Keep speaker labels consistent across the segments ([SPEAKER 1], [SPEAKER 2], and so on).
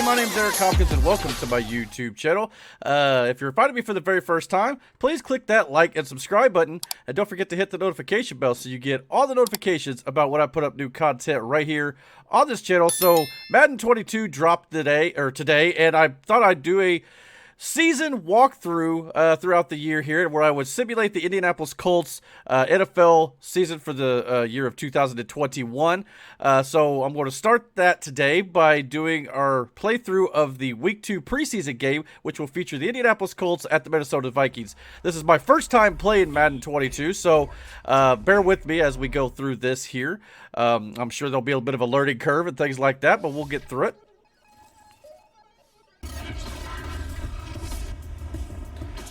[SPEAKER 1] my name's Eric Hopkins, and welcome to my YouTube channel. If you're finding me for the very first time, please click that like and subscribe button, and don't forget to hit the notification bell so you get all the notifications about when I put up new content right here on this channel. So Madden 22 dropped today, and I thought I'd do a season walkthrough throughout the year here, where I would simulate the Indianapolis Colts NFL season for the year of 2021. So I'm going to start that today by doing our playthrough of the Week 2 preseason game, which will feature the Indianapolis Colts at the Minnesota Vikings. This is my first time playing Madden 22, so bear with me as we go through this here. I'm sure there'll be a bit of a learning curve and things like that, but we'll get through it.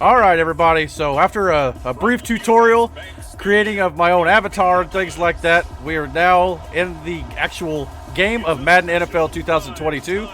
[SPEAKER 1] Alright everybody, so after a brief tutorial, creating of my own avatar and things like that, we are now in the actual game of Madden NFL 2022.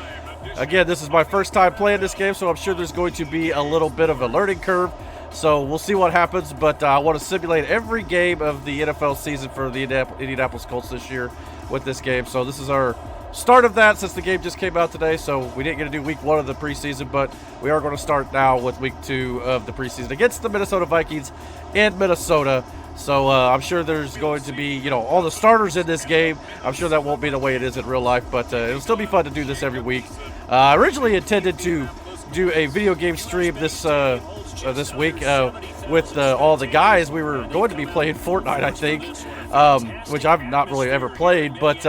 [SPEAKER 1] Again, this is my first time playing this game, so I'm sure there's going to be a little bit of a learning curve. So we'll see what happens, but I want to simulate every game of the NFL season for the Indianapolis Colts this year with this game. So this is our start of that, since the game just came out today, so we didn't get to do week 1 of the preseason, but we are going to start now with week 2 of the preseason against the Minnesota Vikings in Minnesota. So I'm sure there's going to be, you know, all the starters in this game. I'm sure that won't be the way it is in real life, but it'll still be fun to do this every week. I originally intended to do a video game stream this week with all the guys. We were going to be playing Fortnite, I think, which I've not really ever played, but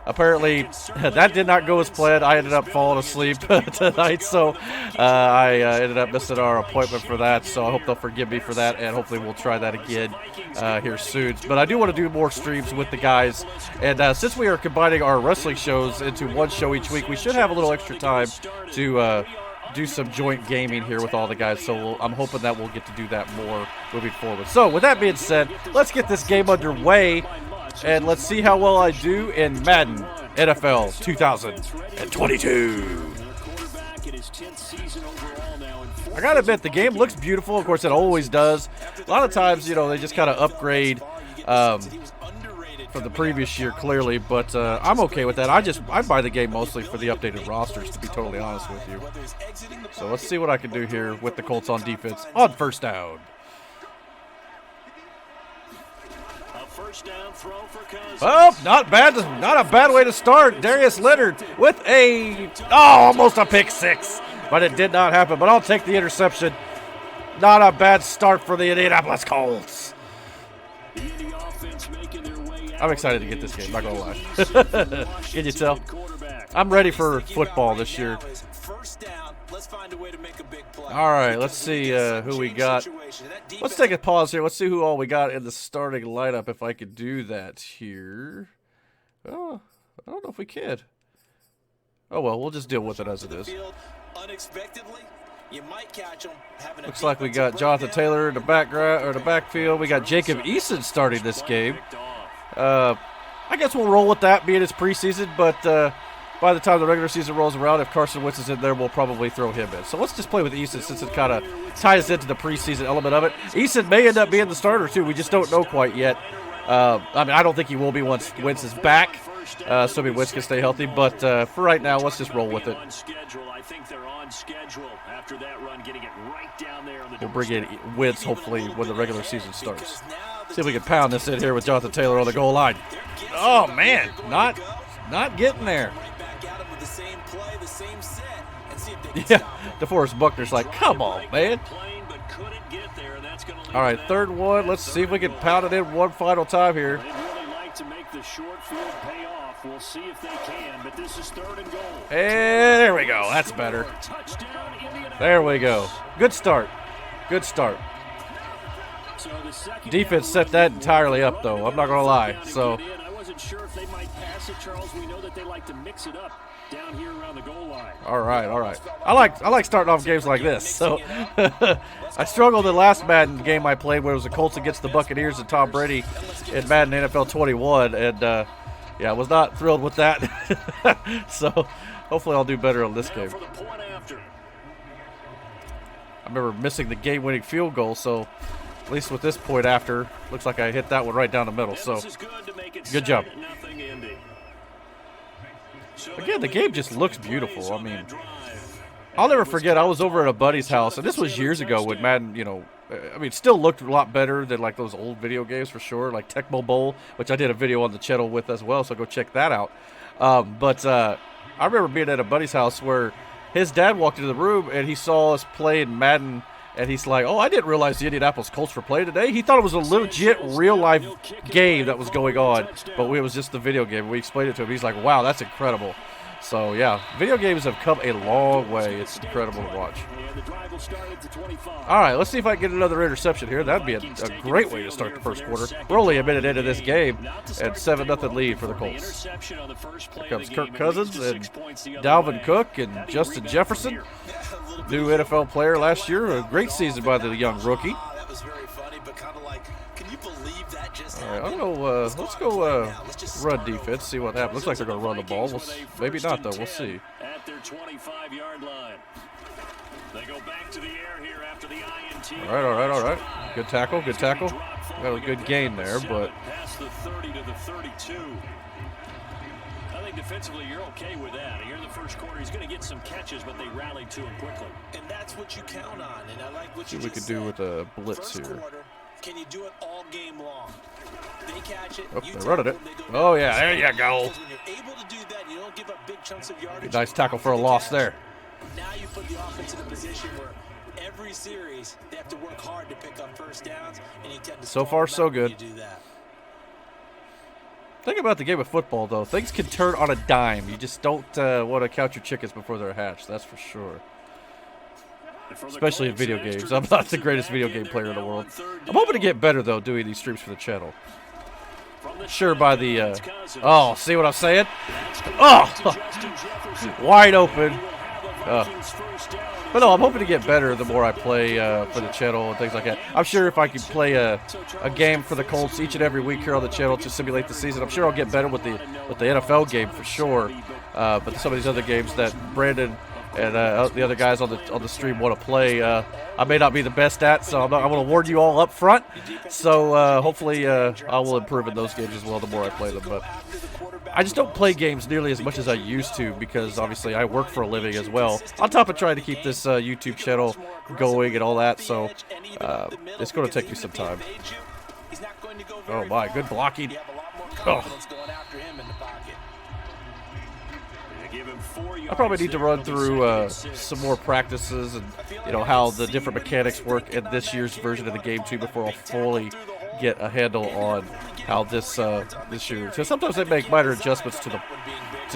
[SPEAKER 1] apparently that did not go as planned. I ended up falling asleep tonight, so I ended up missing our appointment for that, so I hope they'll forgive me for that, and hopefully we'll try that again here soon. But I do want to do more streams with the guys, and since we are combining our wrestling shows into one show each week, we should have a little extra time to do some joint gaming here with all the guys, so I'm hoping that we'll get to do that more moving forward. So with that being said, let's get this game underway, and let's see how well I do in Madden NFL 2022. I gotta admit, the game looks beautiful. Of course, it always does. A lot of times, you know, they just kind of upgrade from the previous year, clearly, but I'm okay with that. I buy the game mostly for the updated rosters, to be totally honest with you. So let's see what I can do here with the Colts on defense on first down. Oh, not bad. Not a bad way to start. Darius Leonard with almost a pick six, but it did not happen. But I'll take the interception. Not a bad start for the Indianapolis Colts. I'm excited to get this game, not gonna lie. Can you tell? I'm ready for football this year. Alright, let's see who we got. Let's take a pause here. Let's see who all we got in the starting lineup, if I could do that here. Oh, I don't know if we can. Oh well, we'll just deal with it as it is. Looks like we got Jonathan Taylor in the background, or the backfield. We got Jacob Eason starting this game. I guess we'll roll with that, being it's preseason, but by the time the regular season rolls around, if Carson Wentz is in there, we'll probably throw him in. So let's just play with Eason, since it kind of ties into the preseason element of it. Eason may end up being the starter, too. We just don't know quite yet. I mean, I don't think he will be once Wentz is back, assuming Wentz can stay healthy, but for right now, let's just roll with it. We'll bring in Wentz, hopefully, when the regular season starts. See if we can pound this in here with Jonathan Taylor on the goal line. Oh, man, not getting there. Yeah, DeForest Buckner's like, come on, man. All right, third one. Let's see if we can pound it in one final time here. And there we go. That's better. There we go. Good start. Good start. Defense set that entirely up, though. I'm not going to lie. So all right. I like starting off games like this. So I struggled in the last Madden game I played, where it was the Colts against the Buccaneers and Tom Brady in Madden NFL 21, and yeah, I was not thrilled with that. So hopefully I'll do better on this game. I remember missing the game-winning field goal, so at least with this point after, looks like I hit that one right down the middle. So good job. Again, the game just looks beautiful. I mean, I'll never forget, I was over at a buddy's house, and this was years ago when Madden, you know, I mean, still looked a lot better than like those old video games for sure, like Tecmo Bowl, which I did a video on the channel with as well, so go check that out. But I remember being at a buddy's house where his dad walked into the room and he saw us playing Madden, and he's like, oh, I didn't realize the Indianapolis Colts were playing today. He thought it was a legit real-life game that was going on, but it was just the video game. We explained it to him. He's like, wow, that's incredible. So, yeah, video games have come a long way. It's incredible to watch. All right, let's see if I can get another interception here. That'd be a great way to start the first quarter. We're only a minute into this game, and 7-0 lead for the Colts. Here comes Kirk Cousins and Dalvin Cook and Justin Jefferson. New NFL player last year. A great season by the young rookie. All right, I don't know. Let's go run defense, see what happens. Looks like they're going to run the ball. Maybe not, though. We'll see.
[SPEAKER 2] At their 25-yard line. They go back to the air here after the IND.
[SPEAKER 1] All right. Good tackle, good tackle. Got a good gain there, but
[SPEAKER 2] past the 30 to the 32. I think defensively you're okay with that. Here in the first quarter, he's going to get some catches, but they rallied to him quickly.
[SPEAKER 3] And that's what you count on. And I like what
[SPEAKER 1] see
[SPEAKER 3] you
[SPEAKER 1] what we could do with a blitz here.
[SPEAKER 3] Quarter, can you do it all game long? They catch it.
[SPEAKER 1] Oh, they're running it. Oh, yeah, there you go.
[SPEAKER 3] When you're able to do that, you don't give up big chunks of yardage.
[SPEAKER 1] Nice tackle for a loss there.
[SPEAKER 3] Now you put the offense in a position where every series they have to work hard to pick up first downs, and you tend to
[SPEAKER 1] so far so good.
[SPEAKER 3] You do that.
[SPEAKER 1] Thing about the game of football, though, things can turn on a dime. You just don't want to count your chickens before they're hatched. That's for sure. Especially in video games. I'm not the greatest video game player in the world. I'm hoping to get better, though, doing these streams for the channel. Sure, by the, oh, see what I'm saying? Oh, wide open. But no, I'm hoping to get better the more I play for the channel and things like that. I'm sure if I could play a game for the Colts each and every week here on the channel to simulate the season, I'm sure I'll get better with the NFL game for sure. But some of these other games that Brandon and the other guys on the stream want to play, I may not be the best at, so I'm going to warn you all up front. So hopefully I will improve in those games as well the more I play them. But I just don't play games nearly as much as I used to because obviously I work for a living as well, on top of trying to keep this YouTube channel going and all that. So it's going to take me some time. Oh my, good blocking. Oh. I probably need to run through some more practices and, you know, how the different mechanics work in this year's version of the game too before I'll fully get a handle on how this year. So sometimes they make minor adjustments to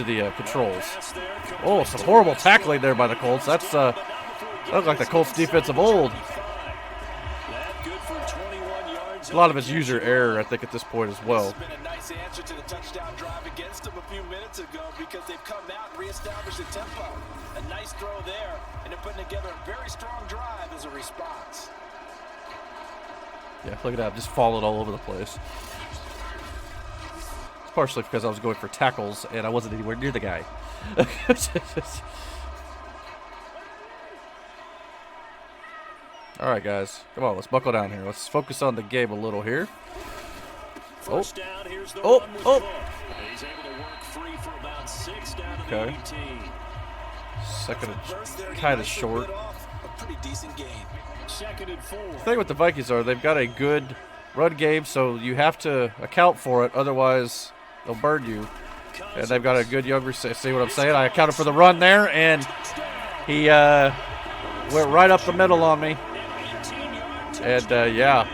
[SPEAKER 1] the controls. Oh, some horrible tackling there by the Colts. That looks like the Colts defense of old. A lot of it's user error, I think, at this point as well.
[SPEAKER 3] Answer to the touchdown drive against them a few minutes ago because they've come out and reestablished the tempo. A nice throw there, and they're putting together a very strong drive as a response.
[SPEAKER 1] Yeah, look at that, just falling all over the place. It's partially because I was going for tackles and I wasn't anywhere near the guy. All right, guys, come on, let's buckle down here. Let's focus on the game a little here. Oh,
[SPEAKER 2] He's able to work free for about 6 down to
[SPEAKER 1] okay.
[SPEAKER 2] the 18.
[SPEAKER 1] Second, kind of short.
[SPEAKER 3] A pretty decent game.
[SPEAKER 2] Second and 4.
[SPEAKER 1] The thing with the Vikings are they've got a good run game, so you have to account for it. Otherwise, they'll burn you. And they've got a good young receiver. See what I'm saying? I accounted for the run there, and he went right up the middle on me. And, yeah.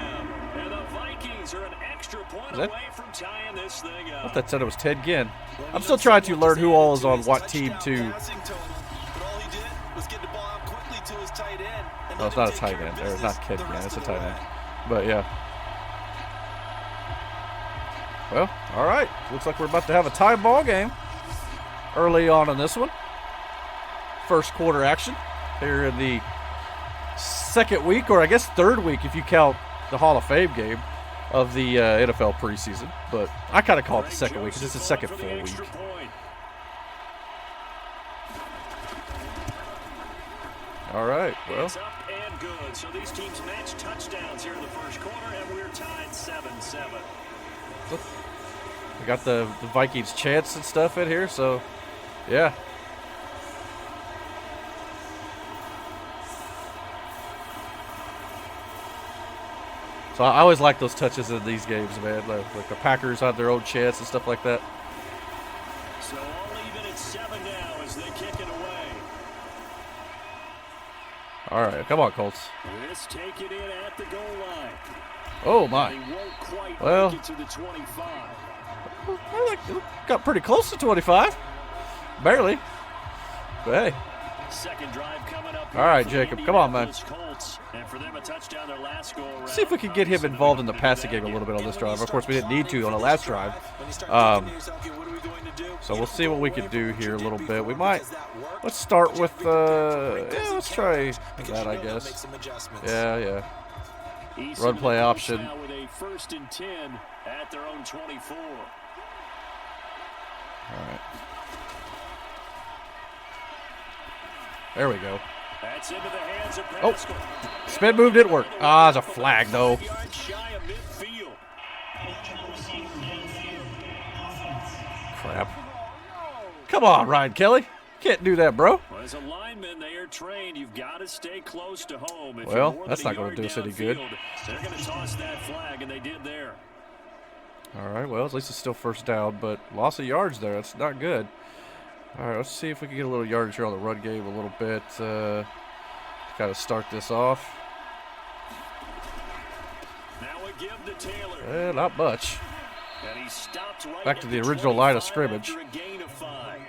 [SPEAKER 2] And the Vikings are an extra point away from tying this thing up.
[SPEAKER 1] I thought that said it was Ted Ginn. I'm still trying to learn who all is on what team, too. No, it's not a tight end. It's not Ted Ginn. It's a tight end. But, yeah. Well, all right. Looks like we're about to have a tie ball game early on in this one. First quarter action here in the second week, or I guess third week if you count the Hall of Fame game of the NFL preseason. But I kind of call it the second week because it's the second full week. All right, well.
[SPEAKER 2] It's up and good. So these teams match touchdowns here in the first quarter, and we're tied 7-7.
[SPEAKER 1] We got the Vikings chants and stuff in here, so Yeah. So I always like those touches in these games, man. Like the Packers have their own chance and stuff like that.
[SPEAKER 2] So all even at 7 now as they kick it away.
[SPEAKER 1] All right, come on, Colts.
[SPEAKER 2] Let's take it in at the goal line.
[SPEAKER 1] Oh my.
[SPEAKER 2] They won't quite
[SPEAKER 1] Well,
[SPEAKER 2] make it to the 25.
[SPEAKER 1] Got pretty close to 25. Barely. But hey.
[SPEAKER 2] Second drive coming up.
[SPEAKER 1] All right, Jacob, come on, man.
[SPEAKER 2] Colts, and for them a touchdown their last goal around.
[SPEAKER 1] See if we can get him involved in the passing game a little bit on this drive. Of course, we didn't need to on the last drive. So we'll see what we can do here a little bit. We might. Let's start with. Yeah, let's try that, I guess. Yeah. Run play option.
[SPEAKER 2] Now with a 1st and 10 at their own 24.
[SPEAKER 1] All right. There we go.
[SPEAKER 2] That's into the hands of
[SPEAKER 1] Oh,
[SPEAKER 2] Pascal.
[SPEAKER 1] spin move didn't work. Ah, it's a flag though.
[SPEAKER 2] Shy of midfield.
[SPEAKER 1] Crap. Come on, Ryan Kelly. Can't do that, bro.
[SPEAKER 2] Well, as a lineman, they are trained. You've got to stay close to home. If
[SPEAKER 1] Well,
[SPEAKER 2] you're more
[SPEAKER 1] that's
[SPEAKER 2] than
[SPEAKER 1] not
[SPEAKER 2] a
[SPEAKER 1] going to do us
[SPEAKER 2] yard
[SPEAKER 1] any good.
[SPEAKER 2] downfield, they're going to toss that flag, and they did there.
[SPEAKER 1] All right, well, at least it's still first down, but loss of yards there. That's not good. All right, let's see if we can get a little yardage here on the run game a little bit. Got to start this off.
[SPEAKER 2] Now a give to Taylor.
[SPEAKER 1] Not much.
[SPEAKER 2] And he stopped right
[SPEAKER 1] Back to
[SPEAKER 2] at
[SPEAKER 1] the original line of scrimmage.
[SPEAKER 2] after a gain of 5.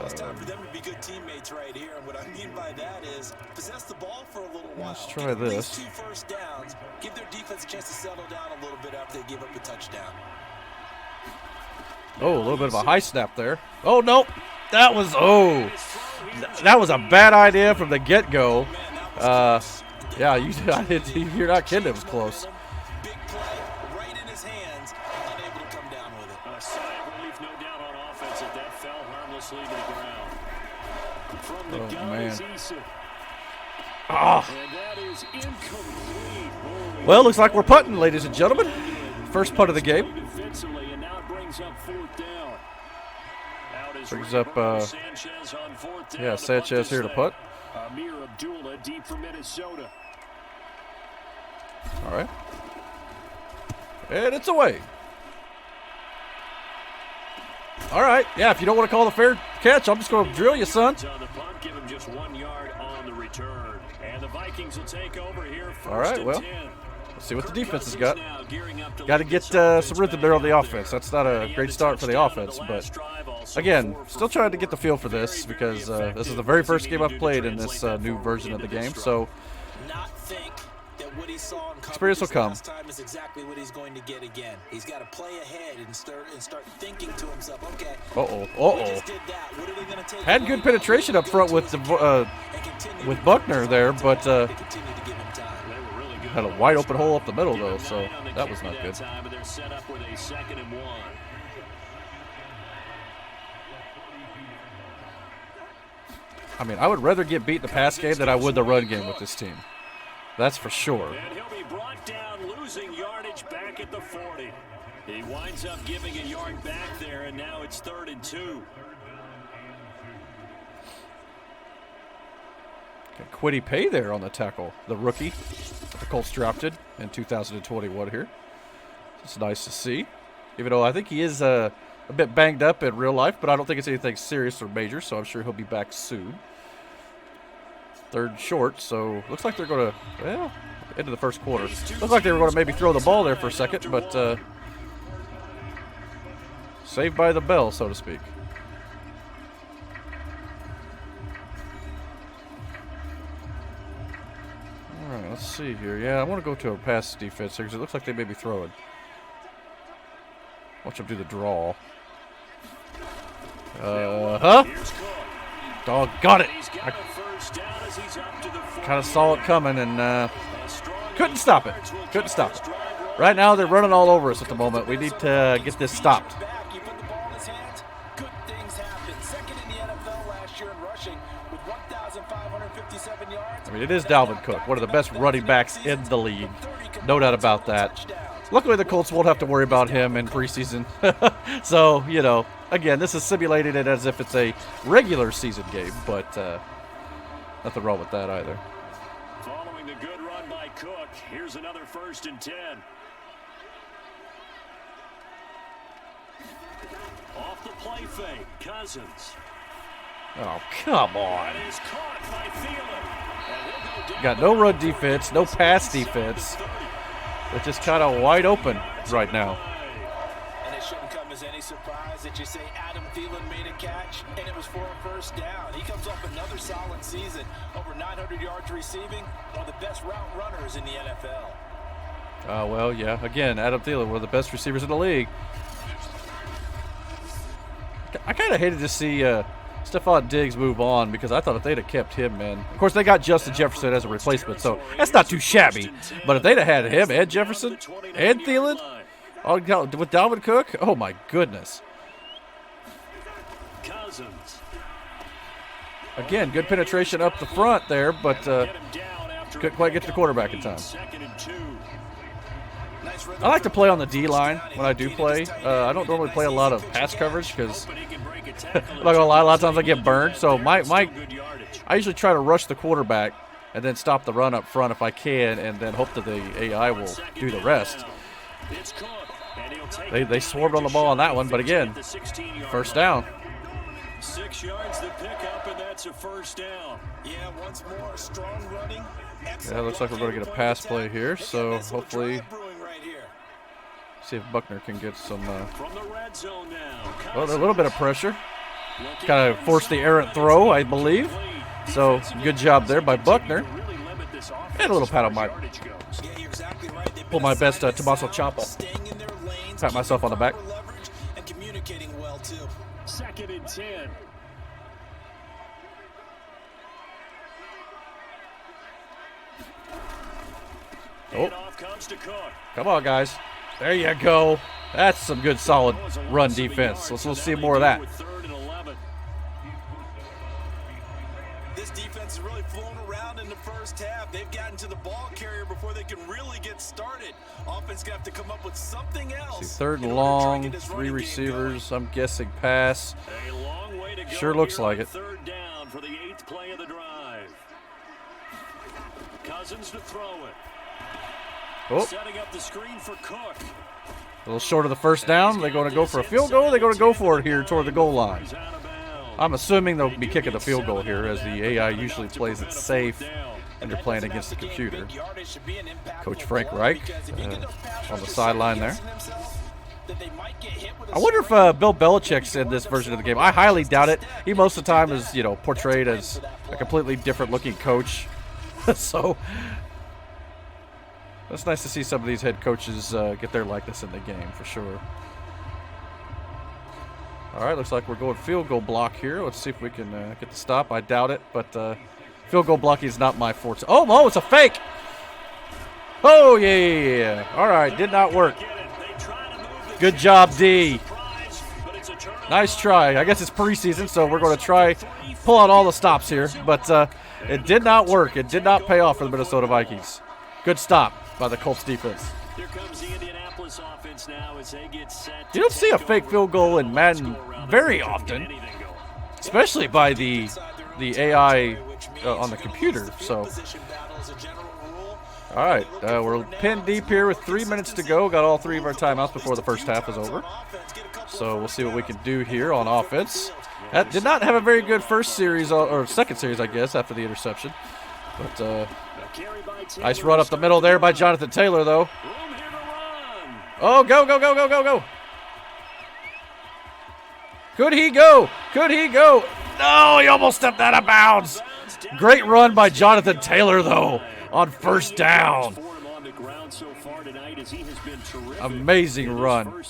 [SPEAKER 3] It's time for them to be good teammates right here, and what I mean by that is possess the ball for a little while.
[SPEAKER 1] Let's try
[SPEAKER 3] Get at
[SPEAKER 1] this.
[SPEAKER 3] least 2 first downs. Give their defense a chance to settle down a little bit after they give up a touchdown.
[SPEAKER 1] Oh, a little bit of a high snap there. Oh, nope. That was a bad idea from the get-go. Yeah, you're not kidding. It was close.
[SPEAKER 3] Big play right in his hands, unable to come down with it.
[SPEAKER 2] A sigh of relief, no doubt, on offense. That fell harmlessly to the ground. From the gun is Eason. And that is incomplete.
[SPEAKER 1] Well, looks like we're punting, ladies and gentlemen. First punt of the game.
[SPEAKER 2] Defensively, and now it brings up 4th down.
[SPEAKER 1] Brings up,
[SPEAKER 2] Sanchez on 4th down.
[SPEAKER 1] yeah, Sanchez here to punt.
[SPEAKER 2] Amir Abdullah deep for Minnesota.
[SPEAKER 1] All right. And it's away. All right. Yeah, if you don't want to call the fair catch, I'm just going to drill you, son.
[SPEAKER 2] On the punt, give him just 1 yard on the return. And the Vikings will take over here.
[SPEAKER 1] All right, well,
[SPEAKER 2] 10.
[SPEAKER 1] let's see what the defense has got. Got to get some rhythm there on the offense. That's not a great start for the offense, but again, still trying to get the feel for this because this is the very first game I've played in this new version of the game. So experience will come.
[SPEAKER 3] Last time is exactly what he's going to get again. He's got to play ahead and start thinking to himself, okay.
[SPEAKER 1] Had good penetration up front with Buckner there, but had a wide open hole up the middle though, so that was not good. I mean, I would rather get beat in the pass game than I would the run game with this team. That's for sure.
[SPEAKER 2] And he'll be brought down, losing yardage back at the 40. He winds up giving a yard back there, and now it's 3rd and 2.
[SPEAKER 1] Got Quiddy Pay there on the tackle, the rookie. The Colts drafted in 2021 here. It's nice to see. Even though I think he is a bit banged up in real life, but I don't think it's anything serious or major, so I'm sure he'll be back soon. 3rd short, so looks like they're going to, well, into the first quarter. Looks like they were going to maybe throw the ball there for a second, but saved by the bell, so to speak. All right, let's see here. Yeah, I want to go to a pass defense here because it looks like they may be throwing. Watch them do the draw. Doggone it. I kind of saw it coming and couldn't stop it. Couldn't stop it. Right now, they're running all over us at the moment. We need to get this stopped. I mean, it is Dalvin Cook, one of the best running backs in the league. No doubt about that. Luckily, the Colts won't have to worry about him in preseason. So, you know, Again, this is simulating it as if it's a regular season game, but nothing wrong with that either.
[SPEAKER 2] Following the good run by Cook, here's another 1st and 10. Off the play fake, Cousins.
[SPEAKER 1] Oh, come on.
[SPEAKER 2] That is caught by Thielen. And he'll go down.
[SPEAKER 1] Got no run defense, no pass defense. They're just kind of wide open right now.
[SPEAKER 3] And it shouldn't come as any surprise that you say Adam Thielen made a catch, and it was for a 1st down. He comes off another solid season, over 900 yards receiving, one of the best route runners in the NFL.
[SPEAKER 1] Well, yeah. Again, Adam Thielen, one of the best receivers in the league. I kind of hated to see Stephon Diggs move on because I thought if they'd have kept him, man. Of course, they got Justin Jefferson as a replacement, so that's not too shabby. But if they'd have had him and Jefferson and Thielen with Dalvin Cook, oh my goodness.
[SPEAKER 2] Cousins.
[SPEAKER 1] Again, good penetration up the front there, but couldn't quite get to the quarterback in time. I like to play on the D-line when I do play. I don't normally play a lot of pass coverage because I'm not gonna lie, a lot of times I get burned. So I usually try to rush the quarterback and then stop the run up front if I can, and then hope that the AI will do the rest. They swarmed on the ball on that one, but again, 1st down.
[SPEAKER 2] 6 yards to pick up, and that's a 1st down.
[SPEAKER 3] Yeah, once more, strong running.
[SPEAKER 1] Yeah, looks like we're going to get a pass play here, so hopefully see if Buckner can get some
[SPEAKER 2] From the red zone now.
[SPEAKER 1] well, a little bit of pressure. Kind of forced the errant throw, I believe. So good job there by Buckner. And a little pat on my pull my best Tommaso Ciampa. Pat myself on the back.
[SPEAKER 3] And communicating well too.
[SPEAKER 2] 2nd and 10.
[SPEAKER 1] Oh.
[SPEAKER 2] Off comes to Cook.
[SPEAKER 1] Come on, guys. There you go. That's some good, solid run defense. We'll see more of that.
[SPEAKER 3] This defense is really flown around in the 1st half. They've gotten to the ball carrier before they can really get started. Offense got to come up with something else.
[SPEAKER 1] 3rd and long, 3 receivers. I'm guessing pass.
[SPEAKER 2] A long way to go.
[SPEAKER 1] Sure looks like it.
[SPEAKER 2] 3rd down for the 8th play of the drive. Cousins to throw it.
[SPEAKER 1] Oh.
[SPEAKER 2] Setting up the screen for Cook.
[SPEAKER 1] A little short of the 1st down. They're going to go for a field goal. They're going to go for it here toward the goal line. I'm assuming they'll be kicking the field goal here, as the AI usually plays it safe and you're playing against the computer. Coach Frank Reich on the sideline there. I wonder if Bill Belichick's in this version of the game. I highly doubt it. He most of the time is, portrayed as a completely different looking coach. So it's nice to see some of these head coaches get their likeness in the game for sure. All right, looks like we're going field goal block here. Let's see if we can get the stop. I doubt it, but field goal blocking is not my forte. Oh, it's a fake. Oh, yeah. All right, did not work. Good job, D. Nice try. I guess it's preseason, so we're going to try pull out all the stops here, but it did not work. It did not pay off for the Minnesota Vikings. Good stop by the Colts defense.
[SPEAKER 2] Here comes the Indianapolis offense now as they get set.
[SPEAKER 1] You don't see a fake field goal in Madden very often, especially by the AI on the computer. So, all right, we're pinned deep here with 3 minutes to go. Got all 3 of our timeouts before the 1st half is over. So we'll see what we can do here on offense. That did not have a very good 1st series, or 2nd series, I guess, after the interception. But nice run up the middle there by Jonathan Taylor, though. Oh, go. Could he go? No, he almost stepped out of bounds. Great run by Jonathan Taylor, though, on 1st down. Amazing run.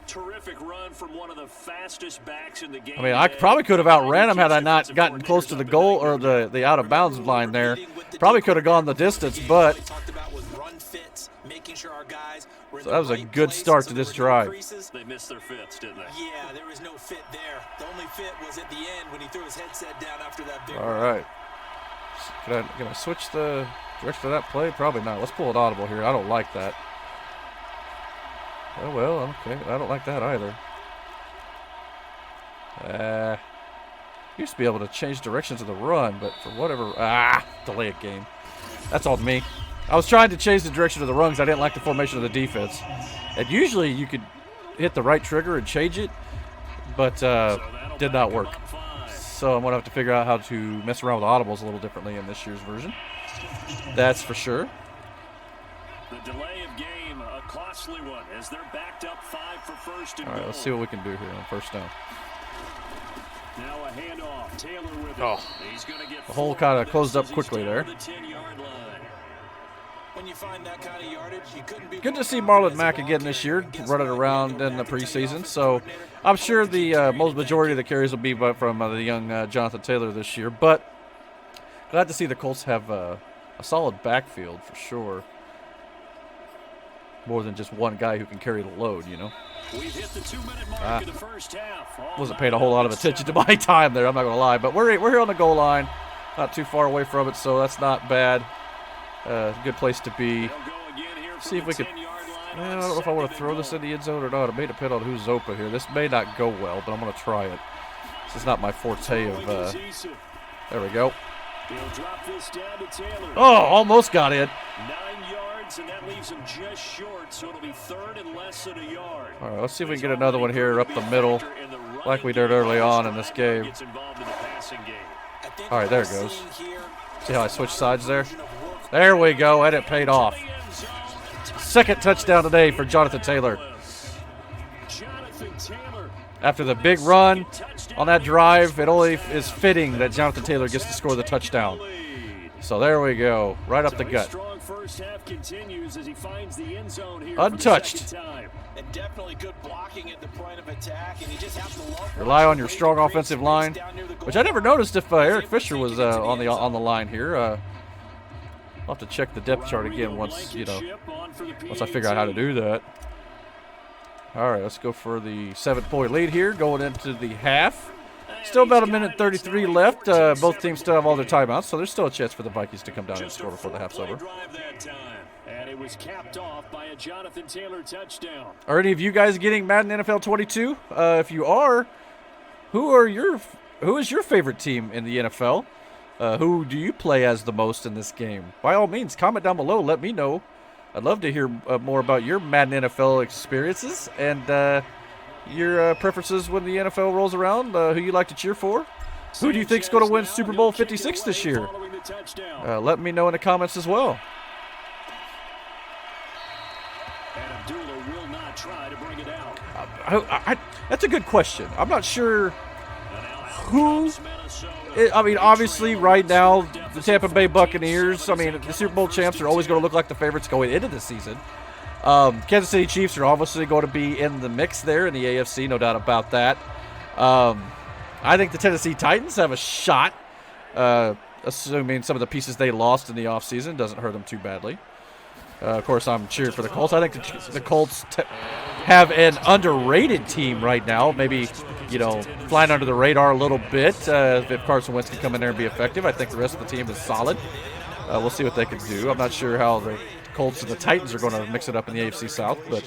[SPEAKER 2] Terrific run from one of the fastest backs in the game.
[SPEAKER 1] I mean, I probably could have outran him had I not gotten close to the goal or the out of bounds line there. Probably could have gone the distance, but so that was a good start to this drive.
[SPEAKER 2] They missed their fits, didn't they?
[SPEAKER 3] Yeah, there was no fit there. The only fit was at the end when he threw his headset down after that big
[SPEAKER 1] All right. Can I switch the direction of that play? Probably not. Let's pull it audible here. I don't like that. Oh, well, okay. I don't like that either. Used to be able to change directions of the run, but for whatever... delay it game. That's on me. I was trying to change the direction of the run because I didn't like the formation of the defense. And usually you could hit the right trigger and change it, but did not work. So I'm going to have to figure out how to mess around with audibles a little differently in this year's version. That's for sure.
[SPEAKER 2] The delay of game, a costly one, as they're backed up 5 for first and
[SPEAKER 1] All right, let's see what we can do here on first down.
[SPEAKER 2] Now a handoff. Taylor with it.
[SPEAKER 1] Oh,
[SPEAKER 2] He's gonna get
[SPEAKER 1] the hole kind of closed up quickly there.
[SPEAKER 2] the 10-yard line.
[SPEAKER 3] When you find that kind of yardage, you couldn't be
[SPEAKER 1] Good to see Marlon Mack again this year, running around in the preseason. So I'm sure the most majority of the carries will be from the young Jonathan Taylor this year. But glad to see the Colts have a solid backfield for sure. More than just one guy who can carry the load, you know.
[SPEAKER 2] We've hit the 2-minute mark of the first half.
[SPEAKER 1] Wasn't paying a whole lot of attention to my time there, I'm not going to lie. But we're here on the goal line, not too far away from it, so that's not bad. Good place to be. See if we could... I don't know if I want to throw this in the end zone or not. It may depend on who's open here. This may not go well, but I'm going to try it. This is not my forte of... there we go. Oh, almost got in.
[SPEAKER 2] 9 yards, and that leaves him just short, so it'll be 3rd and less than a yard.
[SPEAKER 1] All right, let's see if we can get another one here up the middle, like we did early on in this game. All right, there it goes. See how I switched sides there? There we go, and it paid off. Second touchdown today for Jonathan Taylor. After the big run on that drive, it only is fitting that Jonathan Taylor gets to score the touchdown. So there we go, right up the gut. Untouched. Rely on your strong offensive line, which I never noticed if Eric Fisher was on the line here. I'll have to check the depth chart again once I figure out how to do that. All right, let's go for the 7-point lead here, going into the half. Still about a minute 33 left. Both teams still have all their timeouts, so there's still a chance for the Vikings to come down and score before the half's over.
[SPEAKER 2] And it was capped off by a Jonathan Taylor touchdown.
[SPEAKER 1] Are any of you guys getting Madden NFL 22? If you are, who is your favorite team in the NFL? Who do you play as the most in this game? By all means, comment down below. Let me know. I'd love to hear more about your Madden NFL experiences and your preferences when the NFL rolls around, who you like to cheer for. Who do you think is going to win Super Bowl 56 this year? Let me know in the comments as well. That's a good question. I'm not sure who... I mean, obviously, right now, the Tampa Bay Buccaneers, I mean, the Super Bowl champs are always going to look like the favorites going into the season. Kansas City Chiefs are obviously going to be in the mix there in the AFC, no doubt about that. I think the Tennessee Titans have a shot, assuming some of the pieces they lost in the offseason doesn't hurt them too badly. Of course, I'm cheering for the Colts. I think the Colts have an underrated team right now, maybe, flying under the radar a little bit. If Carson Wentz can come in there and be effective, I think the rest of the team is solid. We'll see what they can do. I'm not sure how the Colts and the Titans are going to mix it up in the AFC South, but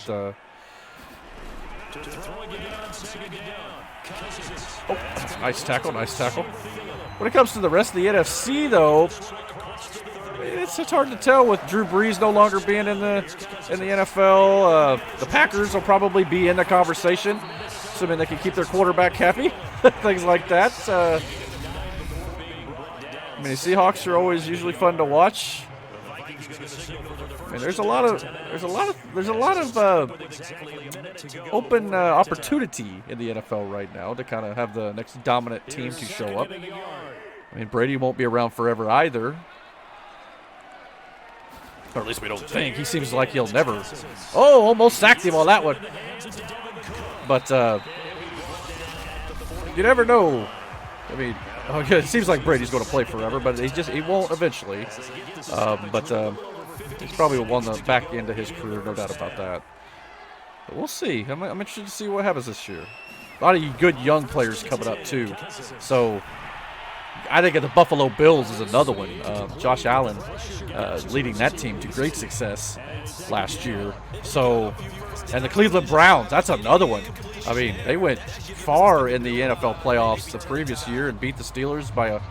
[SPEAKER 1] nice tackle. When it comes to the rest of the NFC, though, it's hard to tell with Drew Brees no longer being in the NFL. The Packers will probably be in the conversation, assuming they can keep their quarterback happy, things like that. I mean, the Seahawks are always usually fun to watch. I mean, there's a lot of open opportunity in the NFL right now to kind of have the next dominant team to show up. I mean, Brady won't be around forever either. Or at least we don't think. He seems like he'll never. Oh, almost sacked him on that one. But you never know. I mean, it seems like Brady's going to play forever, but he won't eventually. But he's probably on the back end of his career, no doubt about that. But we'll see. I'm interested to see what happens this year. A lot of good young players coming up too. So I think the Buffalo Bills is another one. Josh Allen leading that team to great success last year. So, and the Cleveland Browns, that's another one. I mean, they went far in the NFL playoffs the previous year and beat the Steelers by a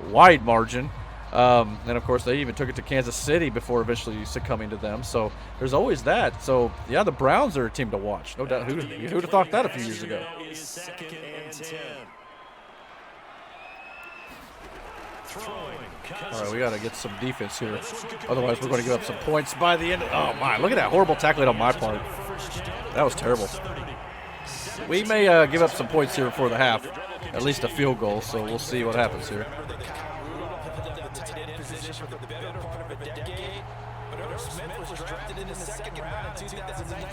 [SPEAKER 1] wide margin. And, of course, they even took it to Kansas City before eventually succumbing to them. So there's always that. So, yeah, the Browns are a team to watch. No doubt. Who'd have thought that a few years ago? All right, we got to get some defense here. Otherwise, we're going to give up some points by the end. Oh, my. Look at that horrible tackling on my part. That was terrible. We may give up some points here before the half. At least a field goal, so we'll see what happens here.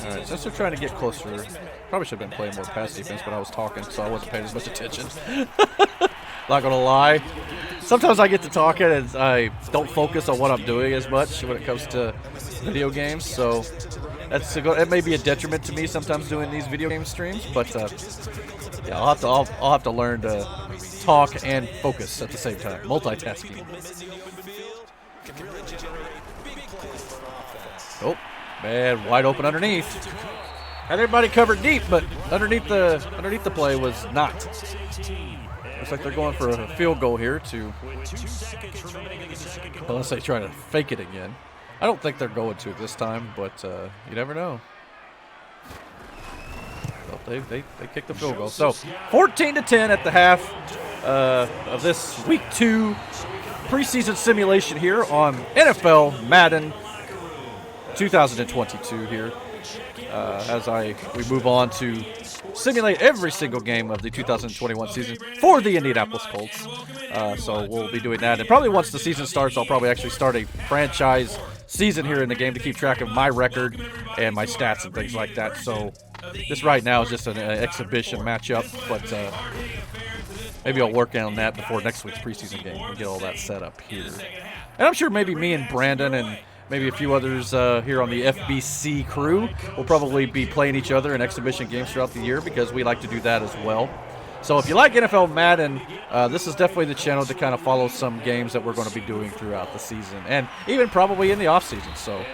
[SPEAKER 1] All right, since they're trying to get closer, probably should have been playing more pass defense, but I was talking, so I wasn't paying as much attention. Not going to lie. Sometimes I get to talking and I don't focus on what I'm doing as much when it comes to video games, so it may be a detriment to me sometimes doing these video game streams, but yeah, I'll have to learn to talk and focus at the same time. Multitasking. Oh, man, wide open underneath. Had everybody covered deep, but underneath the play was not. Looks like they're going for a field goal here unless they try to fake it again. I don't think they're going to this time, but you never know. Well, they kicked the field goal. So 14-10 at the half of this Week 2 preseason simulation here on NFL Madden 2022 here. As we move on to simulate every single game of the 2021 season for the Indianapolis Colts. So we'll be doing that. And probably once the season starts, I'll probably actually start a franchise season here in the game to keep track of my record and my stats and things like that. So this right now is just an exhibition matchup, but maybe I'll work on that before next week's preseason game and get all that set up here. And I'm sure maybe me and Brandon and maybe a few others here on the FBC crew will probably be playing each other in exhibition games throughout the year because we like to do that as well. So if you like NFL Madden, this is definitely the channel to kind of follow some games that we're going to be doing throughout the season and even probably in the offseason. So,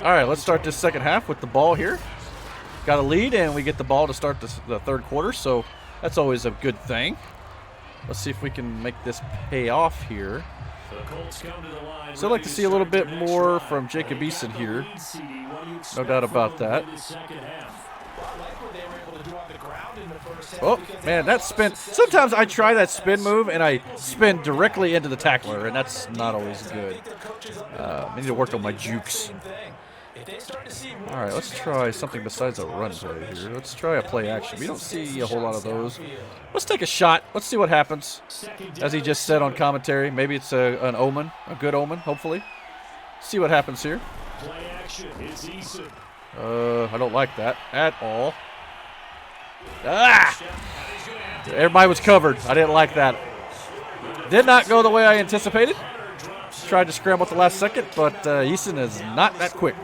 [SPEAKER 1] all right, let's start this second half with the ball here. Got a lead, and we get the ball to start the third quarter, so that's always a good thing. Let's see if we can make this pay off here. So I'd like to see a little bit more from Jacob Eason here. No doubt about that. Oh, man, that spin. Sometimes I try that spin move, and I spin directly into the tackler, and that's not always good. I need to work on my jukes. All right, let's try something besides a run play here. Let's try a play action. We don't see a whole lot of those. Let's take a shot. Let's see what happens. As he just said on commentary, maybe it's an omen, a good omen, hopefully. See what happens here. I don't like that at all. Ah! Everybody was covered. I didn't like that. Did not go the way I anticipated. Tried to scramble at the last second, but Eason is not that quick.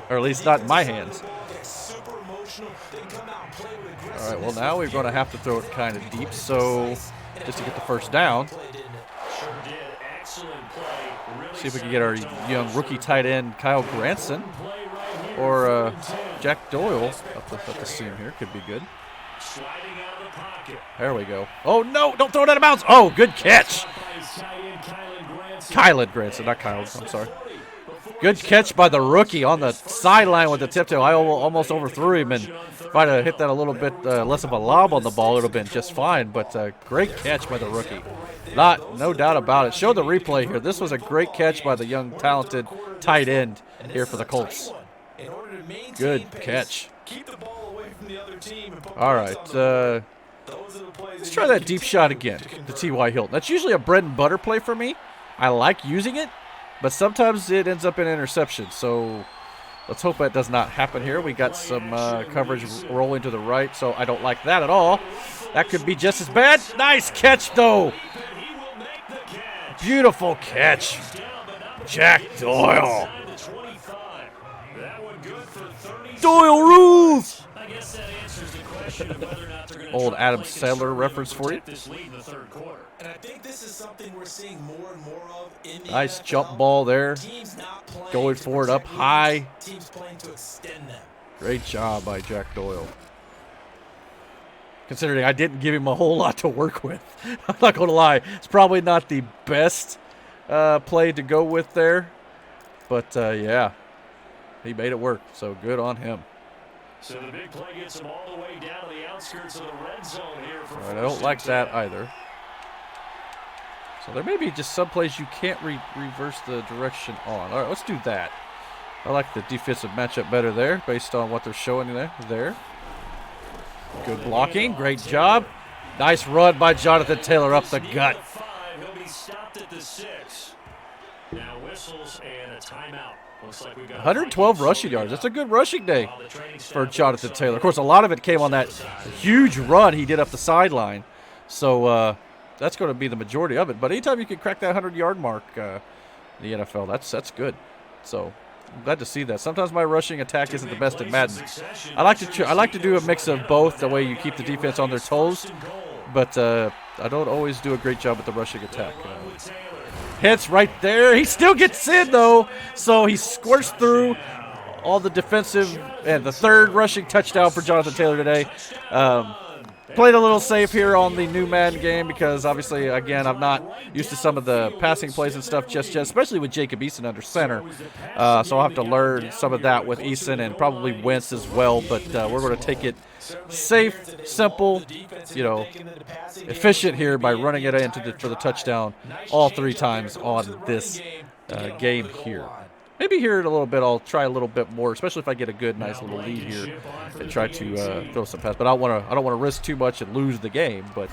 [SPEAKER 1] Or at least not in my hands. All right, well, now we're going to have to throw it kind of deep, so just to get the first down. See if we can get our young rookie tight end, Kyle Granson, or Jack Doyle up the seam here. Could be good. There we go. Oh, no, don't throw it out of bounds. Oh, good catch. Kylan Granson, not Kyle, I'm sorry. Good catch by the rookie on the sideline with the tip-toe. I almost overthrew him, and if I'd have hit that a little bit less of a lob on the ball, it would have been just fine, but great catch by the rookie. No doubt about it. Show the replay here. This was a great catch by the young, talented tight end here for the Colts. Good catch. All right, let's try that deep shot again, the T.Y. Hilton. That's usually a bread and butter play for me. I like using it, but sometimes it ends up in interception. So let's hope that does not happen here. We got some coverage rolling to the right, so I don't like that at all. That could be just as bad. Nice catch, though. Beautiful catch. Jack Doyle. Doyle rules. Old Adam Sandler reference for you.
[SPEAKER 3] And I think this is something we're seeing more and more of in the
[SPEAKER 1] nice
[SPEAKER 3] NFL.
[SPEAKER 1] Jump ball there. Going for it up high.
[SPEAKER 3] Teams playing to extend them.
[SPEAKER 1] Great job by Jack Doyle. Considering I didn't give him a whole lot to work with. I'm not going to lie. It's probably not the best play to go with there. But, yeah, he made it work. So good on him.
[SPEAKER 2] So the big play gets him all the way down to the outskirts of the red zone here. For
[SPEAKER 1] I don't like that either. So there may be just some plays you can't reverse the direction on. All right, let's do that. I like the defensive matchup better there based on what they're showing there. Good blocking. Great job. Nice run by Jonathan Taylor up the gut.
[SPEAKER 2] He'll be stopped at the 6. Now whistles and a timeout. Looks like we've got
[SPEAKER 1] 112 rushing yards. That's a good rushing day for Jonathan Taylor. Of course, a lot of it came on that huge run he did up the sideline. So that's going to be the majority of it. But anytime you can crack that 100-yard mark in the NFL, that's good. So I'm glad to see that. Sometimes my rushing attack isn't the best in Madden. I like to do a mix of both. That way you keep the defense on their toes. But I don't always do a great job with the rushing attack. Hits right there. He still gets in, though. So he squirts through all the defensive and the third rushing touchdown for Jonathan Taylor today. Played a little safe here on the new Madden game because, obviously, again, I'm not used to some of the passing plays and stuff just yet, especially with Jacob Eason under center. So I'll have to learn some of that with Eason and probably Wentz as well. But we're going to take it safe, simple, efficient here by running it in for the touchdown all 3 times on this game here. Maybe here in a little bit I'll try a little bit more, especially if I get a good, nice little lead here, and try to throw some passes. But I don't want to risk too much and lose the game. But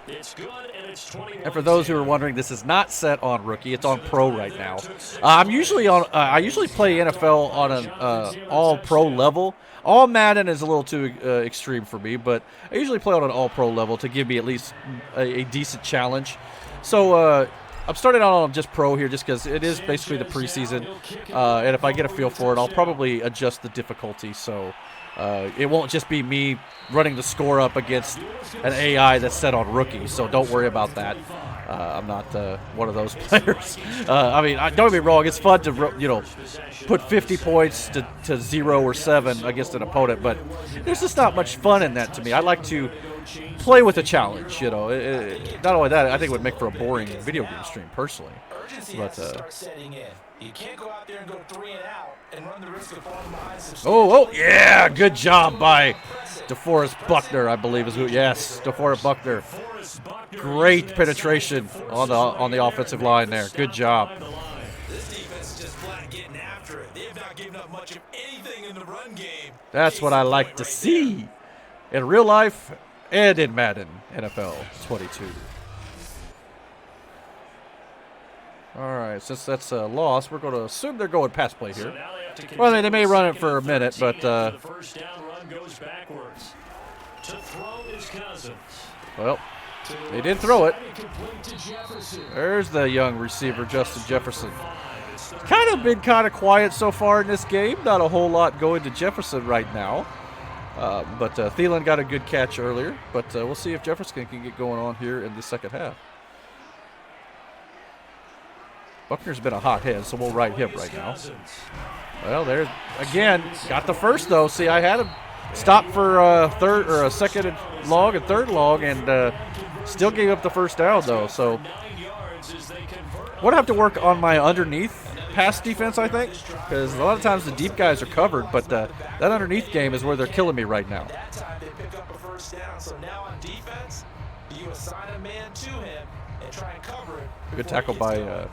[SPEAKER 2] it's good, and it's 21.
[SPEAKER 1] And for those who are wondering, this is not set on rookie; it's on pro right now. I'm usually on. I usually play NFL on an all pro level. All Madden is a little too extreme for me, but I usually play on an all pro level to give me at least a decent challenge. So. I'm starting out on just pro here just because it is basically the preseason, and if I get a feel for it, I'll probably adjust the difficulty so it won't just be me running the score up against an AI that's set on rookie, so don't worry about that. I'm not one of those players. I mean, don't get me wrong, it's fun to put 50 points to 0 or 7 against an opponent, but there's just not much fun in that to me. I like to play with a challenge, not only that, I think it would make for a boring video game stream personally. But
[SPEAKER 3] you can't go out there and go 3 and out and run the risk of falling behind.
[SPEAKER 1] Oh yeah, good job by DeForest Buckner, I believe is who. Yes, DeForest Buckner. Great penetration on the offensive line there. Good job.
[SPEAKER 3] This defense is just flat getting after it. They've not given up much of anything in the run game.
[SPEAKER 1] That's what I like to see in real life and in Madden NFL 22. All right, since that's a loss, we're going to assume they're going pass play here. Well, they may run it for a minute, but
[SPEAKER 2] the first down run goes backwards. To throw is Cousins.
[SPEAKER 1] Well, they did throw it. There's the young receiver, Justin Jefferson. Kind of been kind of quiet so far in this game. Not a whole lot going to Jefferson right now. But Thielen got a good catch earlier. But we'll see if Jefferson can get going on here in the second half. Buckner's been a hot head, so we'll ride him right now. Well, there again, got the first though. See, I had him stop for a second and long and third long, and still gave up the first down though. So would have to work on my underneath pass defense, I think, because a lot of times the deep guys are covered, but that underneath game is where they're killing me right now.
[SPEAKER 3] That time they pick up a first down, so now on defense, you assign a man to him and try and cover it.
[SPEAKER 1] Good tackle by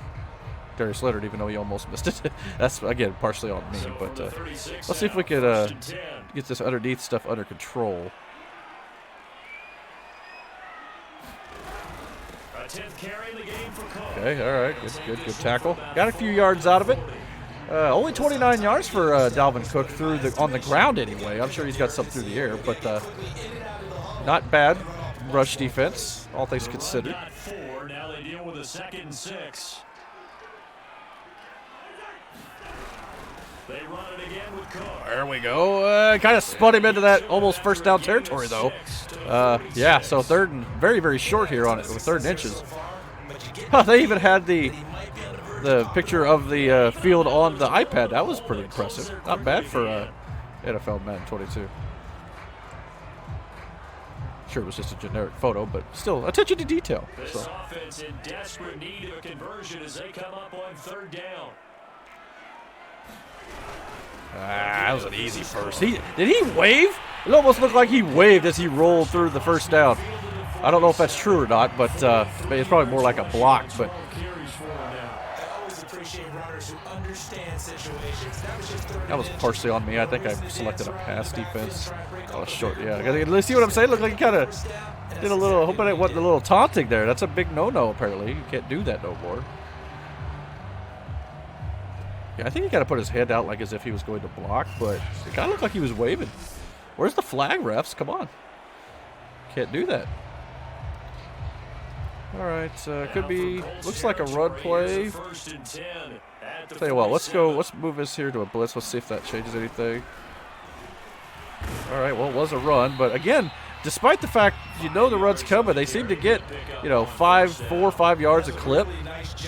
[SPEAKER 1] Darius Leonard, even though he almost missed it. That's, again, partially on me, but let's see if we could get this underneath stuff under control. Okay, all right, good tackle. Got a few yards out of it. Only 29 yards for Dalvin Cook on the ground anyway. I'm sure he's got some through the air, but not bad rush defense, all things considered.
[SPEAKER 2] Now they deal with a 2nd and 6. They run it again with Cook.
[SPEAKER 1] There we go. Kind of spun him into that almost first down territory, though. Yeah, so very, very short here on it with 3rd and inches. They even had the the picture of the field on the iPad. That was pretty impressive. Not bad for NFL Madden 22. Sure, it was just a generic photo, but still, attention to detail.
[SPEAKER 2] This offense in desperate need of a conversion as they come up on 3rd down.
[SPEAKER 1] That was an easy first. Did he wave? It almost looked like he waved as he rolled through the first down. I don't know if that's true or not, but it's probably more like a block. But that was partially on me. I think I selected a pass defense. Oh, short, yeah. Let's see what I'm saying. Looked like he kind of did a little. Hoping it wasn't a little taunting there. That's a big no-no. Apparently, you can't do that no more. Yeah, I think he got to put his hand out like as if he was going to block, but it kind of looked like he was waving. Where's the flag, refs? Come on. Can't do that. All right, could be, looks like a run play. Tell you what, let's move this here to a blitz. Let's see if that changes anything. All right, well, it was a run, but again, despite the fact the run's coming, they seem to get, 4 or 5 yards a clip,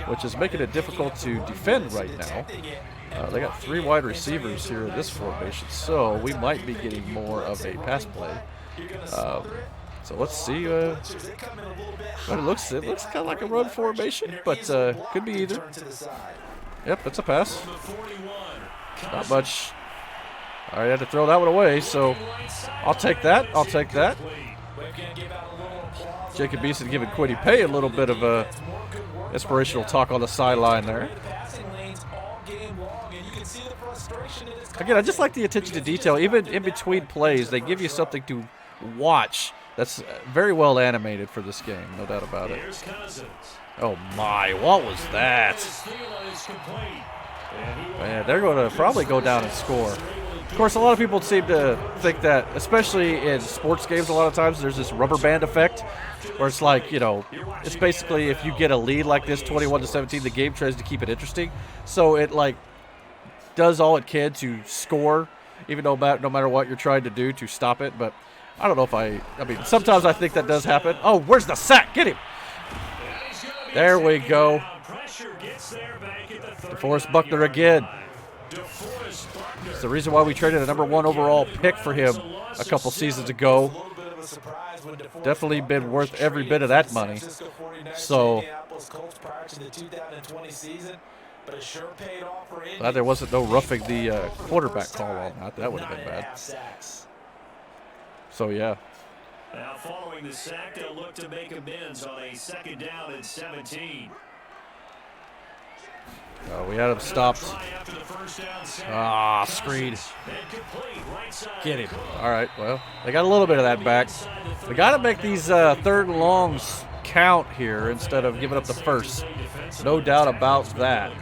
[SPEAKER 1] which is making it difficult to defend right now. They got 3 wide receivers here in this formation, so we might be getting more of a pass play. So let's see. But it looks kind of like a run formation, but could be either. Yep, it's a pass. Not much. All right, I had to throw that one away, so I'll take that. Jacob Beeson giving Quiddy Pay a little bit of a inspirational talk on the sideline there. Again, I just like the attention to detail. Even in between plays, they give you something to watch. That's very well animated for this game, no doubt about it. Oh my, what was that? Man, they're going to probably go down and score. Of course, a lot of people seem to think that, especially in sports games, a lot of times there's this rubber band effect where it's like, it's basically if you get a lead like this, 21-17, the game tries to keep it interesting. So it does all it can to score, even though no matter what you're trying to do to stop it. But I don't know if I mean, sometimes I think that does happen. Oh, where's the sack? Get him. There we go. DeForest Buckner again. It's the reason why we traded a #1 overall pick for him a couple seasons ago. Definitely been worth every bit of that money. So glad there wasn't no roughing the quarterback call on that. That would have been bad. So, yeah.
[SPEAKER 2] Now, following the sack, they'll look to make amends on a 2nd down and 17.
[SPEAKER 1] We had him stopped. Screen. Get him. All right, well, they got a little bit of that back. We got to make these 3rd and longs count here instead of giving up the first. No doubt about that.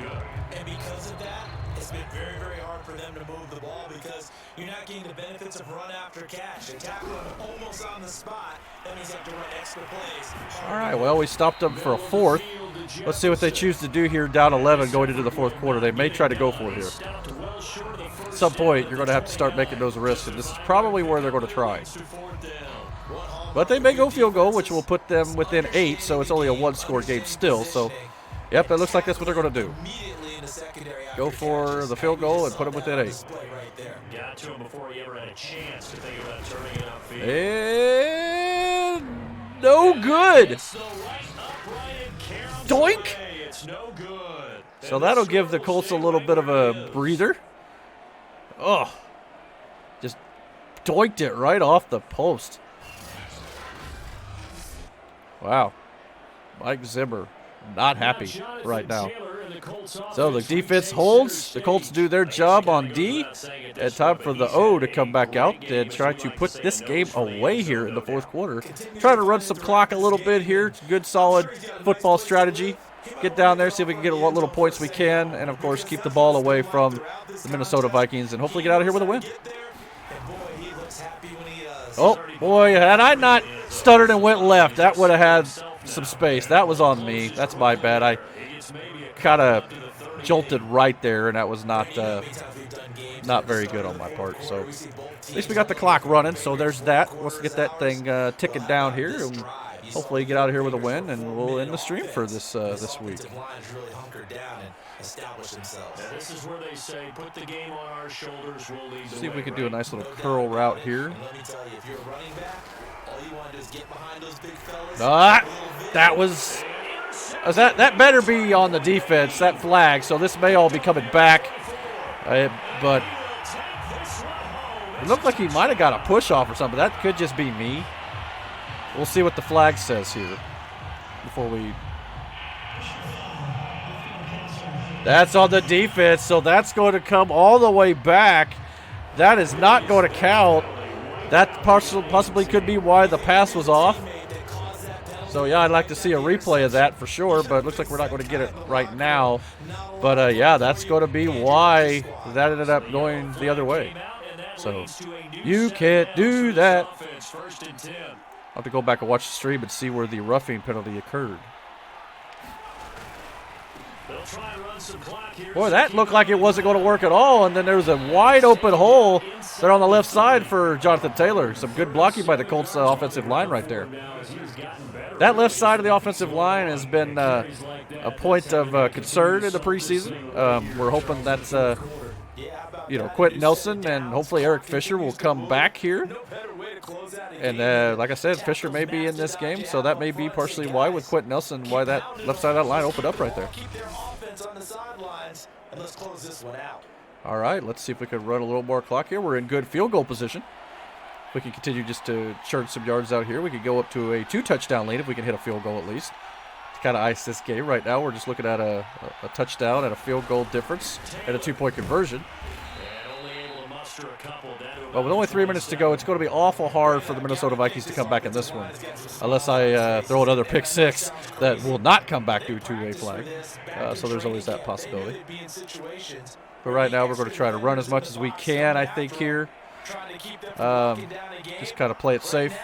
[SPEAKER 3] And because of that, it's been very, very hard for them to move the ball because you're not getting the benefits of run after catch. They tackle them almost on the spot. That means you have to run extra plays.
[SPEAKER 1] All right, well, we stopped them for a 4th. Let's see what they choose to do here down 11 going into the 4th quarter. They may try to go for it here. At some point, you're going to have to start making those risks, and this is probably where they're going to try. But they may go field goal, which will put them within 8, so it's only a 1-score game still. So, yep, it looks like that's what they're going to do. Go for the field goal and put them within 8.
[SPEAKER 2] Got to him before he ever had a chance to think about turning it upfield.
[SPEAKER 1] And no good. Doink.
[SPEAKER 2] It's no good.
[SPEAKER 1] So that'll give the Colts a little bit of a breather. Oh, just doinked it right off the post. Wow. Mike Zimmer not happy right now. So the defense holds. The Colts do their job on D. And time for the O to come back out and try to put this game away here in the 4th quarter. Try to run some clock a little bit here. It's good, solid football strategy. Get down there, see if we can get what little points we can. And, of course, keep the ball away from the Minnesota Vikings and hopefully get out of here with a win. Oh, boy, had I not stuttered and went left, that would have had some space. That was on me. That's my bad. I kind of jolted right there, and that was not very good on my part. So at least we got the clock running, so there's that. Let's get that thing ticking down here and hopefully get out of here with a win, and we'll end the stream for this this week.
[SPEAKER 2] This is where they say, put the game on our shoulders, we'll lead the
[SPEAKER 1] See if we
[SPEAKER 2] way,
[SPEAKER 1] can do a
[SPEAKER 2] right?
[SPEAKER 1] nice little curl route here.
[SPEAKER 3] Let me tell you, if you're a running back, all you want to do is get behind those big fellas.
[SPEAKER 1] That was that better be on the defense, that flag. So this may all be coming back, but it looked like he might have got a push off or something. That could just be me. We'll see what the flag says here before we. That's on the defense, so that's going to come all the way back. That is not going to count. That possibly could be why the pass was off. So, yeah, I'd like to see a replay of that for sure, but it looks like we're not going to get it right now. But, yeah, that's going to be why that ended up going the other way. So, you can't do that. I'll have to go back and watch the stream and see where the roughing penalty occurred. Boy, that looked like it wasn't going to work at all, and then there was a wide open hole there on the left side for Jonathan Taylor. Some good blocking by the Colts offensive line right there. That left side of the offensive line has been a point of concern in the preseason. We're hoping that Quentin Nelson and hopefully Eric Fisher will come back here. And like I said, Fisher may be in this game, so that may be partially why with Quentin Nelson, why that left side of that line opened up right there. All right, let's see if we can run a little more clock here. We're in good field goal position. We can continue just to churn some yards out here. We could go up to a 2-touchdown lead if we can hit a field goal at least. To kind of ice this game right now, we're just looking at a touchdown and a field goal difference and a 2-point conversion. But with only 3 minutes to go, it's going to be awful hard for the Minnesota Vikings to come back in this one. Unless I throw another pick six that will not come back due to a flag. So there's always that possibility. But right now we're going to try to run as much as we can, I think, here. Just kind of play it safe.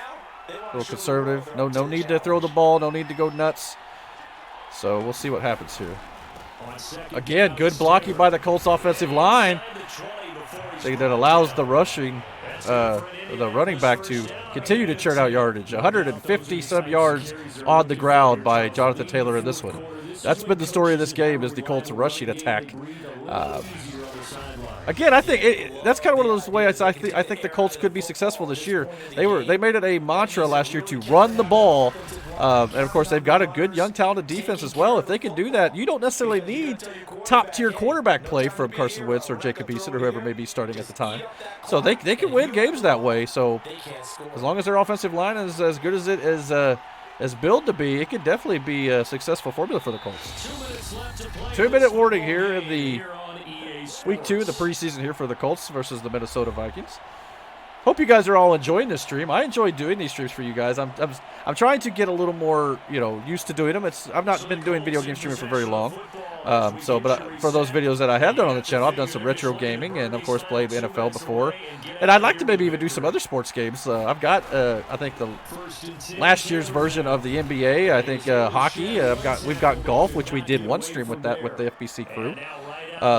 [SPEAKER 1] A little conservative. No need to throw the ball. No need to go nuts. So we'll see what happens here. Again, good blocking by the Colts offensive line. That allows the running back to continue to churn out yardage. 150-some yards on the ground by Jonathan Taylor in this one. That's been the story of this game, is the Colts rushing attack. Again, I think that's kind of one of those ways I think the Colts could be successful this year. They made it a mantra last year to run the ball. And, of course, they've got a good, young, talented defense as well. If they can do that, you don't necessarily need top-tier quarterback play from Carson Wentz or Jacob Eason or whoever may be starting at the time. So they can win games that way. So as long as their offensive line is as good as it is billed to be, it could definitely be a successful formula for the Colts. 2-minute warning here in the Week 2 of the preseason here for the Colts versus the Minnesota Vikings. Hope you guys are all enjoying this stream. I enjoy doing these streams for you guys. I'm trying to get a little more, used to doing them. I've not been doing video game streaming for very long. But for those videos that I have done on the channel, I've done some retro gaming and, of course, played NFL before. And I'd like to maybe even do some other sports games. I've got, I think, the last year's version of the NBA. I think hockey. We've got golf, which we did one stream with the FBC crew.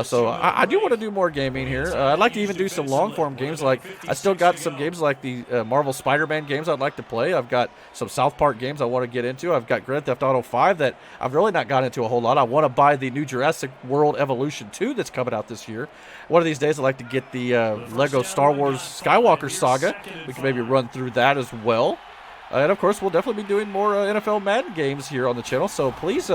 [SPEAKER 1] So I do want to do more gaming here. I'd like to even do some long-form games. Like I still got some games like the Marvel Spider-Man games I'd like to play. I've got some South Park games I want to get into. I've got Grand Theft Auto 5 that I've really not got into a whole lot. I want to buy the new Jurassic World Evolution 2 that's coming out this year. One of these days I'd like to get the Lego Star Wars Skywalker Saga. We can maybe run through that as well. And, of course, we'll definitely be doing more NFL Madden games here on the channel. So please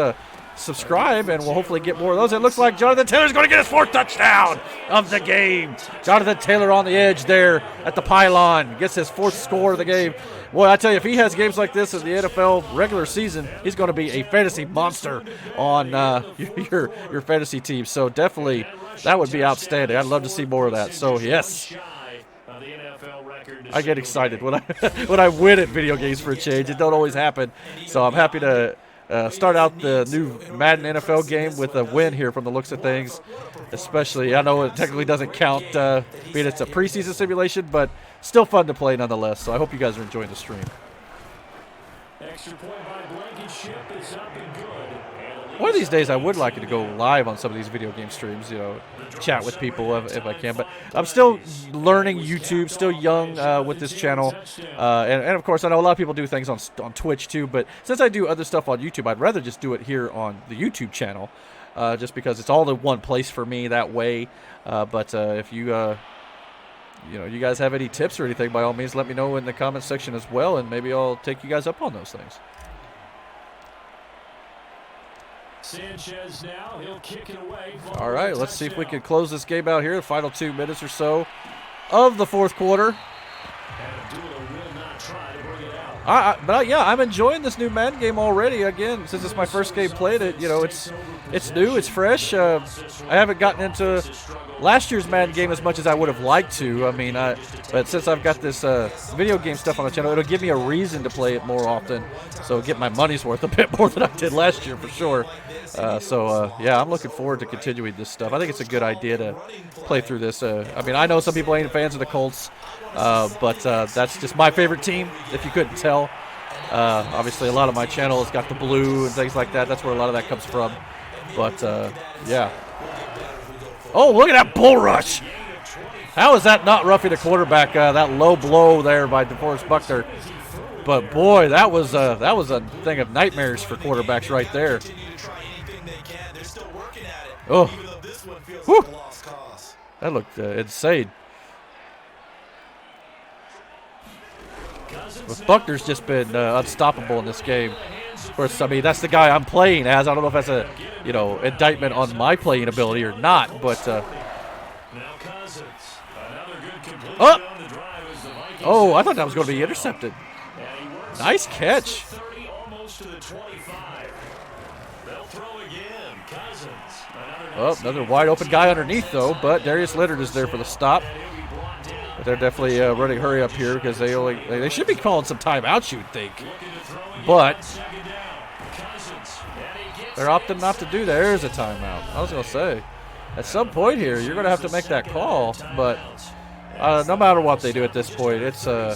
[SPEAKER 1] subscribe, and we'll hopefully get more of those. It looks like Jonathan Taylor's going to get his 4th touchdown of the game. Jonathan Taylor on the edge there at the pylon. Gets his 4th score of the game. Boy, I tell you, if he has games like this in the NFL regular season, he's going to be a fantasy monster on your fantasy team. So definitely, that would be outstanding. I'd love to see more of that. So, yes. I get excited when I win at video games for a change. It don't always happen. So I'm happy to start out the new Madden NFL game with a win here from the looks of things. Especially, I know it technically doesn't count being it's a preseason simulation, but still fun to play nonetheless. So I hope you guys are enjoying the stream. One of these days, I would like to go live on some of these video game streams, you know, chat with people if I can. But I'm still learning YouTube, still young with this channel. And of course, I know a lot of people do things on Twitch too. But since I do other stuff on YouTube, I'd rather just do it here on the YouTube channel, just because it's all in one place for me that way. But if you you guys have any tips or anything, by all means, let me know in the comment section as well, and maybe I'll take you guys up on those things.
[SPEAKER 2] Sanchez now, he'll kick it away.
[SPEAKER 1] All right, let's see if we can close this game out here. The final 2 minutes or so of the fourth quarter. But yeah, I'm enjoying this new Madden game already. Again, since it's my first game playing it, you know, it's new, it's fresh. I haven't gotten into last year's Madden game as much as I would have liked to. I mean, but since I've got this video game stuff on the channel, it'll give me a reason to play it more often. So get my money's worth a bit more than I did last year for sure. Yeah, I'm looking forward to continuing this stuff. I think it's a good idea to play through this. I mean, I know some people ain't fans of the Colts, but that's just my favorite team, if you couldn't tell. Obviously, a lot of my channel has got the blue and things like that. That's where a lot of that comes from. But, yeah. Oh, look at that bull rush. How is that not roughing the quarterback? That low blow there by DeForest Buckner. But, boy, that was a thing of nightmares for quarterbacks right there. Oh. Whew. That looked insane. But Buckner's just been unstoppable in this game. Of course, I mean, that's the guy I'm playing as. I don't know if that's a, you know, indictment on my playing ability or not, but oh, I thought that was going to be intercepted. Nice catch. Oh, another wide open guy underneath, though, but Darius Leonard is there for the stop. But they're definitely running hurry up here because they should be calling some timeouts, you would think. But they're opting not to do that. There's a timeout. I was going to say, at some point here, you're going to have to make that call. But no matter what they do at this point, it's a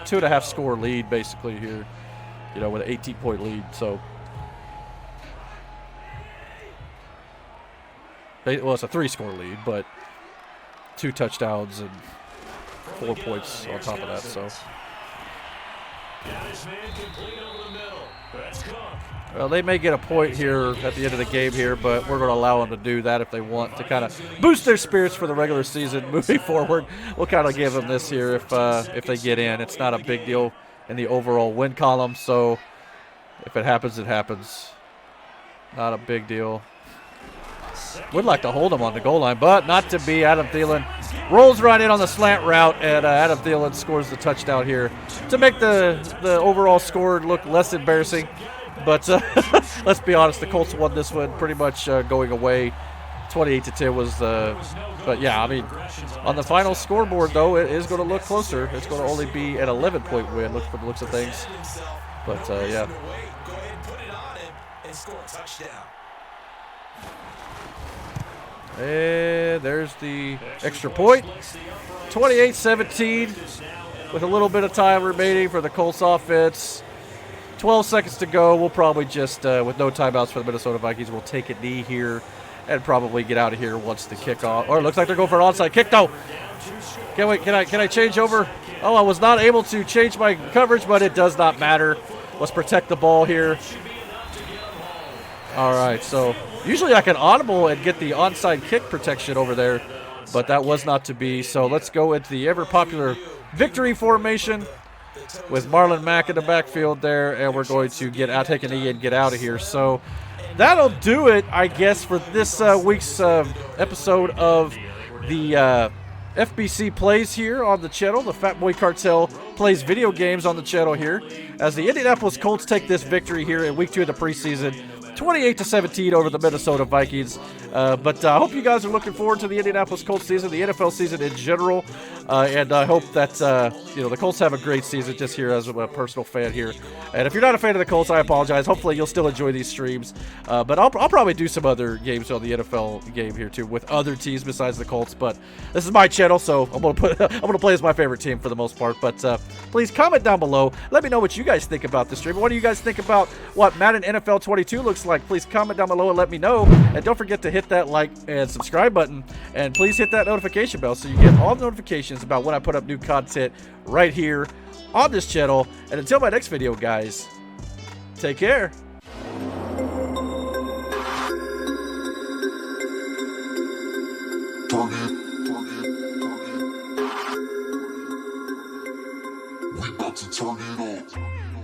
[SPEAKER 1] 2.5 score lead basically here, you know, with an 18-point lead. So, well, it's a 3-score lead, but 2 touchdowns and 4 points on top of that. So, well, they may get a point here at the end of the game here, but we're going to allow them to do that if they want to kind of boost their spirits for the regular season moving forward. We'll kind of give them this here if they get in. It's not a big deal in the overall win column, so if it happens, it happens. Not a big deal. Would like to hold him on the goal line, but not to be. Adam Thielen rolls right in on the slant route, and Adam Thielen scores the touchdown here to make the overall score look less embarrassing. But let's be honest, the Colts won this one pretty much going away. 28-10 was but yeah, I mean, on the final scoreboard, though, it is going to look closer. It's going to only be an 11-point win, look from the looks of things. But, yeah. And there's the extra point. 28-17 with a little bit of time remaining for the Colts offense. 12 seconds to go. We'll probably just, with no timeouts for the Minnesota Vikings, we'll take a knee here and probably get out of here once the kickoff. Or it looks like they're going for an onside kick, though. Can I change over? Oh, I was not able to change my coverage, but it does not matter. Let's protect the ball here. All right, so usually I can audible and get the onside kick protection over there, but that was not to be. So let's go into the ever-popular victory formation with Marlon Mack in the backfield there, and we're going to take a knee and get out of here. So that'll do it, I guess, for this week's episode of the FBC Plays here on the channel. The Fat Boy Cartel plays video games on the channel here as the Indianapolis Colts take this victory here in Week 2 of the preseason. 28-17 over the Minnesota Vikings. But I hope you guys are looking forward to the Indianapolis Colts season, the NFL season in general, and I hope that the Colts have a great season. Just here as a personal fan here, and if you're not a fan of the Colts, I apologize. Hopefully, you'll still enjoy these streams. But I'll probably do some other games on the NFL game here too with other teams besides the Colts. But this is my channel, so I'm gonna play as my favorite team for the most part. But please comment down below. Let me know what you guys think about the stream. What do you guys think about what Madden NFL 22 looks like? Please comment down below and let me know. And don't forget to hit that like and subscribe button. And please hit that notification bell so you get all the notifications about when I put up new content right here on this channel. And until my next video, guys, take care.
[SPEAKER 4] We about to turn it on.